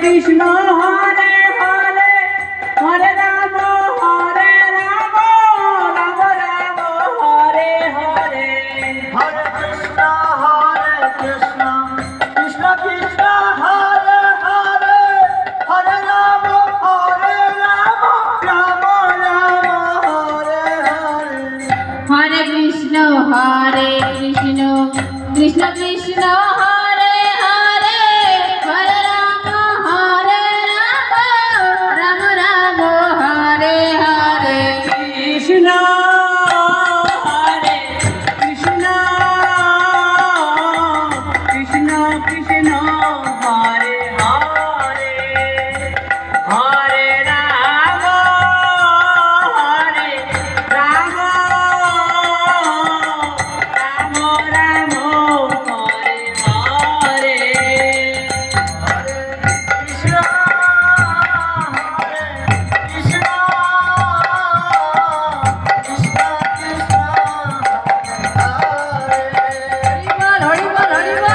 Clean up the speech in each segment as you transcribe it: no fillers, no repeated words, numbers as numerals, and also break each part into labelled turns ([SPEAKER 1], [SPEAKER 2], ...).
[SPEAKER 1] Krishna Hare Hare Hare Ram Ram Ram Hare Hare
[SPEAKER 2] Hare Krishna Krishna Krishna Hare Hare Hare Ram Ram Ram Hare Hare
[SPEAKER 3] Hare Krishna Krishna Krishna Hare Hare Hare Ram Ram Ram Hare Hare
[SPEAKER 1] Krishna হরে Krishna Krishna Krishna Hare Hare Hare Ram Ram Ram Hare Hare
[SPEAKER 2] Krishna Krishna Krishna Krishna হরে
[SPEAKER 3] Hari বল Hari বল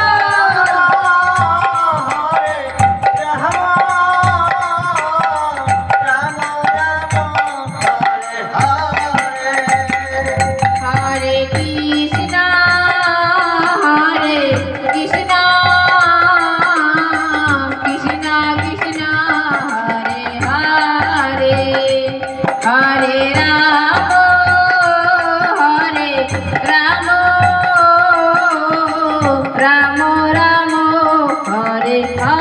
[SPEAKER 3] হরে Krishna Krishna Krishna Krishna Hare Hare Hare Ram Ram Ram Hare Hare